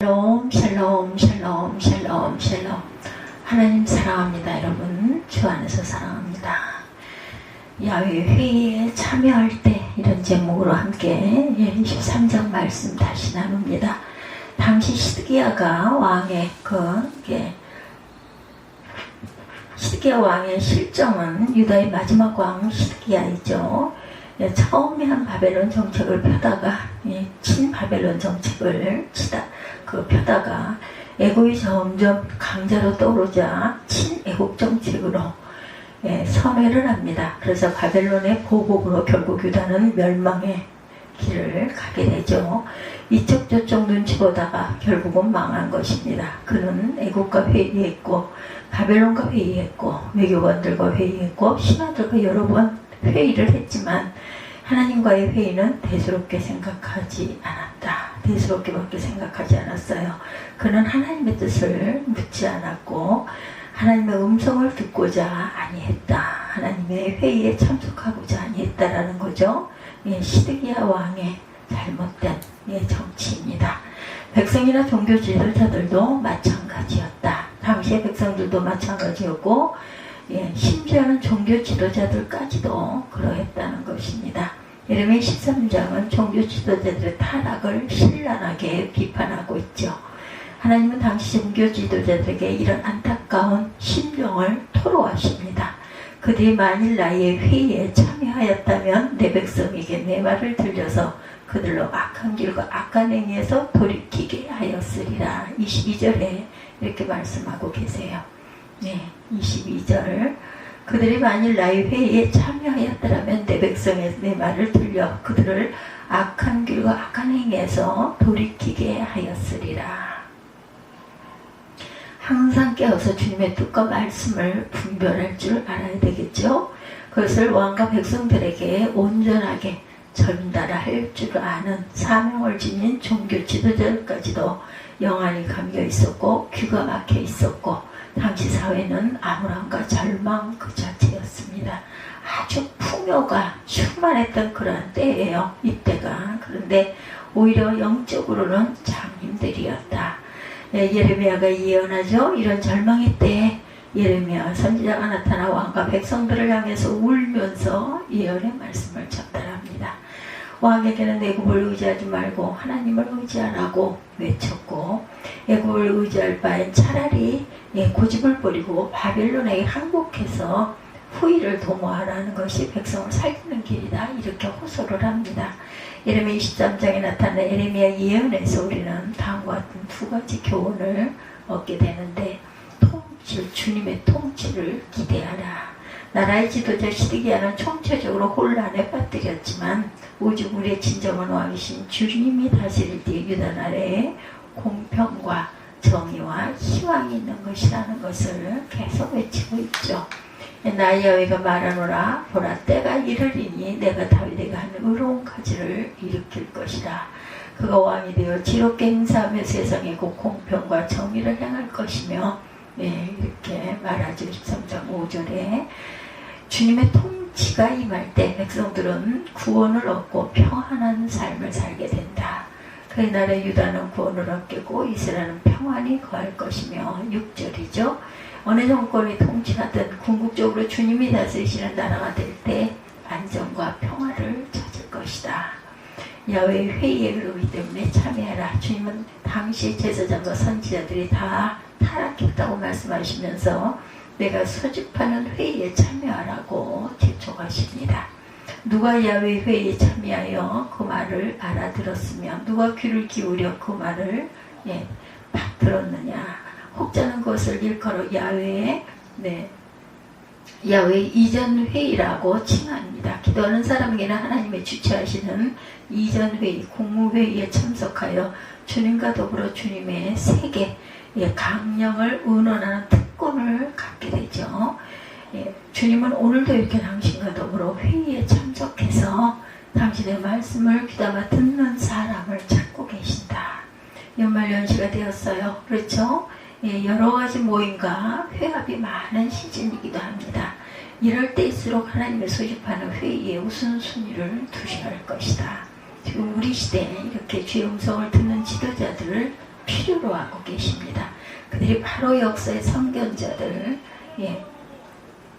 샬롬 샬롬 샬롬 샬롬 샬롬. 하나님 사랑합니다. 여러분 주 안에서 사랑합니다. 야외 회의에 참여할 때 이런 제목으로 함께 23장 말씀 다시 나눕니다. 당시 시드기야가 왕의 시드기야 왕의 실정은 유다의 마지막 왕 시드기야이죠. 처음에 한 바벨론 정책을 펴다가 친바벨론 정책을 펴다가 애국이 점점 강자로 떠오르자 친애국 정책으로 선회를 합니다. 그래서 바벨론의 보복으로 결국 유다는 멸망의 길을 가게 되죠. 이쪽 저쪽 눈치 보다가 결국은 망한 것입니다. 그는 애국과 회의했고 바벨론과 회의했고 외교관들과 회의했고 신하들과 여러 번 회의를 했지만 하나님과의 회의는 대수롭게 생각하지 않았다. 대수롭게밖에 생각하지 않았어요. 그는 하나님의 뜻을 묻지 않았고 하나님의 음성을 듣고자 아니했다. 하나님의 회의에 참석하고자 아니했다라는 거죠. 시드기야 왕의 잘못된 정치입니다. 백성이나 종교 지도자들도 마찬가지였다. 당시의 백성들도 마찬가지였고 심지어는 종교 지도자들까지도 그러했다는 것입니다. 예레미야 13장은 종교 지도자들의 타락을 신랄하게 비판하고 있죠. 하나님은 당시 종교 지도자들에게 이런 안타까운 심정을 토로하십니다. 그들이 만일 나의 회의에 참여하였다면 내 백성에게 내 말을 들려서 그들로 악한 길과 악한 행위에서 돌이키게 하였으리라. 22절에 이렇게 말씀하고 계세요. 22절. 그들이 만일 나의 회의에 참여하였더라면 내 백성의 내 말을 들려 그들을 악한 길과 악한 행위에서 돌이키게 하였으리라. 항상 깨어서 주님의 뜻과 말씀을 분별할 줄 알아야 되겠죠. 그것을 왕과 백성들에게 온전하게 전달할 줄 아는 사명을 지닌 종교 지도자들까지도 영안이 감겨 있었고 귀가 막혀 있었고 당시 사회는 암울함과 절망 그 자체였습니다. 아주 풍요가 충만했던 그러한 때예요. 이때가. 그런데 오히려 영적으로는 장님들이었다. 예레미야가 예언하죠. 이런 절망의 때에 예레미야 선지자가 나타나 왕과 백성들을 향해서 울면서 예언의 말씀을 전달합니다. 왕에게는 애굽을 의지하지 말고 하나님을 의지하라고 외쳤고 애굽을 의지할 바엔 차라리 고집을 버리고 바벨론에게 항복해서 후일을 도모하라는 것이 백성을 살리는 길이다. 이렇게 호소를 합니다. 예레미야 23장에 나타난 예레미야 예언에서 우리는 다음과 같은 두 가지 교훈을 얻게 되는데 주님의 통치를 기대하라. 나라의 지도자 시드기야는 총체적으로 혼란에 빠뜨렸지만 오직 우리의 진정한 왕이신 주님이 다스릴 때 유다 나라에 공평과 정의와 희망이 있는 것이라는 것을 계속 외치고 있죠. 나 여호와가 말하노라. 보라, 때가 이르리니 내가 다윗에게 한 의로운 가지를 일으킬 것이라. 그가 왕이 되어 지롭게 행사하며 세상에 공평과 정의를 행할 것이며 이렇게 말하죠. 13장 5절에 주님의 통치가 임할 때 백성들은 구원을 얻고 평안한 삶을 살게 된다. 그의 나라 유다는 구원을 얻겠고 이스라엘은 평안히 거할 것이며 6절이죠. 어느 정권이 통치하든 궁극적으로 주님이 다스리시는 나라가 될 때 안정과 평화를 찾을 것이다. 야훼 회의에 그러기 때문에 참여하라. 주님은 당시 제사장과 선지자들이 다 타락했다고 말씀하시면서 내가 소집하는 회의에 참여하라고 재촉하십니다. 누가 야훼 회의에 참여하여 그 말을 알아들었으며 누가 귀를 기울여 그 말을 들었느냐. 혹자는 그것을 일컬어 야훼 이전 회의라고 칭합니다. 기도하는 사람에게는 하나님의 주최하시는 이전 회의, 공무회의에 참석하여 주님과 더불어 주님의 세계 강령을 의논하는 특권을 갖게 되죠. 주님은 오늘도 이렇게 당신과 더불어 회의에 참석해서 당신의 말씀을 귀담아 듣는 사람을 찾고 계신다. 연말연시가 되었어요. 그렇죠? 여러 가지 모임과 회합이 많은 시즌이기도 합니다. 이럴 때일수록 하나님의 소집하는 회의에 우선순위를 두셔야 할 것이다. 지금 우리 시대에 이렇게 주의 음성을 듣는 지도자들을 필요로 하고 계십니다. 그들이 바로 역사의 선견자들,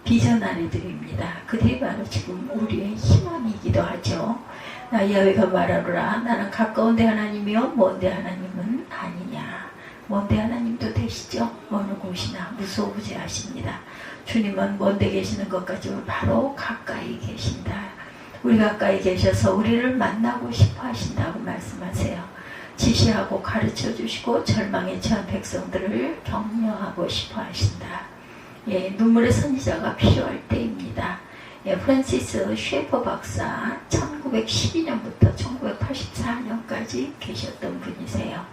비전아리들입니다. 그들이 바로 지금 우리의 희망이기도 하죠. 나 야훼가 말하노라. 나는 가까운데 하나님이요 먼데 하나님은 아니냐. 먼데 하나님도 되시죠. 어느 곳이나 무소부재하십니다. 주님은 먼데 계시는 것까지는 바로 가까이 계신다. 우리 가까이 계셔서 우리를 만나고 싶어 하신다고 말씀하세요. 지시하고 가르쳐 주시고 절망에 처한 백성들을 격려하고 싶어 하신다. 눈물의 선지자가 필요할 때입니다. 프란시스 쉐퍼 박사 1912년부터 1984년까지 계셨던 분이세요.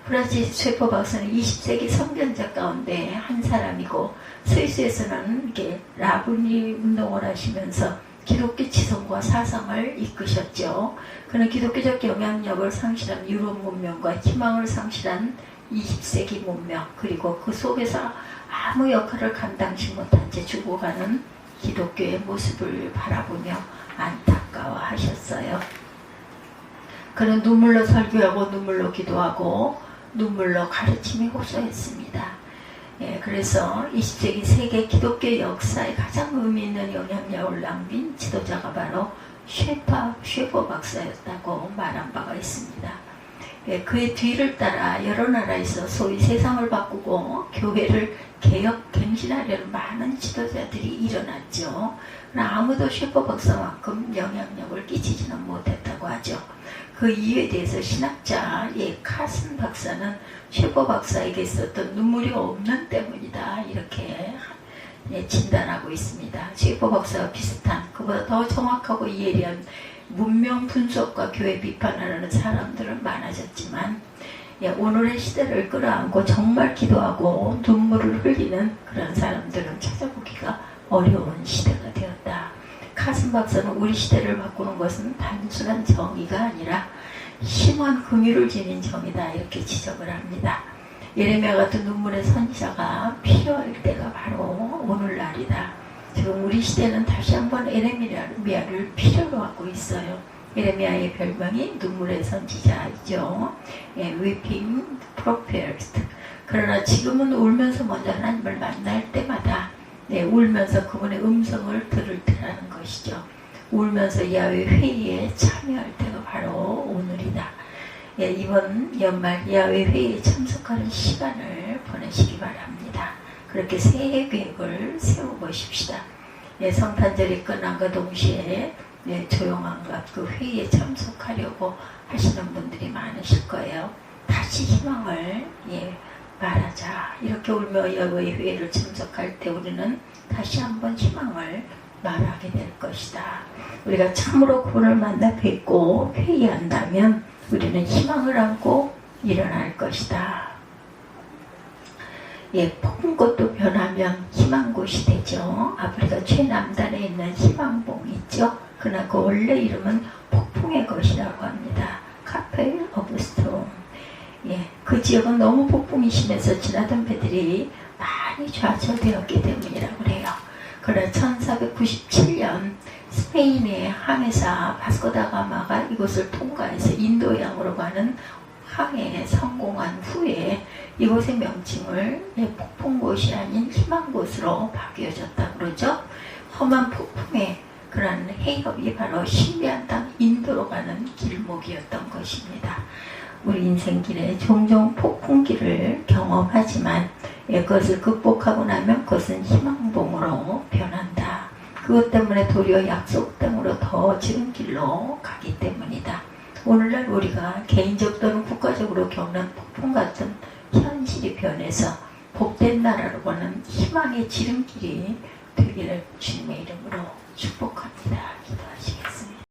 프란시스 쉐퍼 박사는 20세기 선견자 가운데 한 사람이고 스위스에서는 이렇게 라브니 운동을 하시면서 기독교 지성과 사상을 이끄셨죠. 그는 기독교적 영향력을 상실한 유럽 문명과 희망을 상실한 20세기 문명, 그리고 그 속에서 아무 역할을 감당치 못한 채 죽어가는 기독교의 모습을 바라보며 안타까워하셨어요. 그는 눈물로 설교하고 눈물로 기도하고 눈물로 가르침에 호소했습니다. 그래서 20세기 세계 기독교 역사에 가장 의미 있는 영향력을 남긴 지도자가 바로 쉐퍼 박사였다고 말한 바가 있습니다. 그의 뒤를 따라 여러 나라에서 소위 세상을 바꾸고 교회를 개혁 갱신하려는 많은 지도자들이 일어났죠. 그러나 아무도 쉐퍼 박사만큼 영향력을 끼치지는 못했다고 하죠. 그 이유에 대해서 신학자 카슨 박사는 쉐퍼 박사에게 있었던 눈물이 없는 때문이다, 이렇게 진단하고 있습니다. 쉐퍼 박사와 비슷한, 그보다 더 정확하고 예리한 문명 분석과 교회 비판하려는 사람들은 많아졌지만 오늘의 시대를 끌어안고 정말 기도하고 눈물을 흘리는 그런 사람들은 찾아보기가 어려운 시대가 되었다. 카슨 박사는 우리 시대를 바꾸는 것은 단순한 정의가 아니라 심한 긍휼을 지닌 정의다, 이렇게 지적을 합니다. 예레미야 같은 눈물의 선지자가 필요할 때가 바로 오늘날이다. 지금 우리 시대는 다시 한번 예레미야를 필요로 하고 있어요. 예레미야의 별명이 눈물의 선지자이죠. Weeping Prophet. 그러나 지금은 울면서 먼저 하나님을 만날 때마다 울면서 그분의 음성을 들을 때라는 것이죠. 울면서 야훼 회의에 참여할 때가 바로 오늘이다. 이번 연말 야훼 회의에 참석하는 시간을 보내시기 바랍니다. 그렇게 새해 계획을 세워보십시다. 성탄절이 끝난과 동시에 조용한 그 회의에 참석하려고 하시는 분들이 많으실 거예요. 다시 희망을 말하자. 이렇게 울며 야훼 회의를 참석할 때 우리는 다시 한번 희망을 말하게 될 것이다. 우리가 참으로 그분을 만나 뵙고 회의한다면 우리는 희망을 안고 일어날 것이다. 폭풍 꽃도 변하면 희망꽃이 되죠. 아프리카 최남단에 있는 희망봉 있죠. 그러나 그 원래 이름은 폭풍의 것이라고 합니다. 카펠 오브 스톰. 그 지역은 너무 폭풍이 심해서 지나던 배들이 많이 좌절되었기 때문이라고 해요. 그러나 1497년 스페인의 항해사 바스코다가마가 이곳을 통과해서 인도양으로 가는 항해에 성공한 후에 이곳의 명칭을 폭풍곳이 아닌 희망곳으로 바뀌어졌다 그러죠. 험한 폭풍의 그런 해협이 바로 신비한 땅 인도로 가는 길목이었던 것입니다. 우리 인생길에 종종 폭풍길을 경험하지만 그것을 극복하고 나면 그것은 희망봉으로 변한다. 그것 때문에 도리어 약속 땅으로 더 지은 길로 가기 때문이다. 오늘날 우리가 개인적 또는 국가적으로 겪는 폭풍 같은 현실이 변해서 복된 나라로 가는 희망의 지름길이 되기를 주님의 이름으로 축복합니다.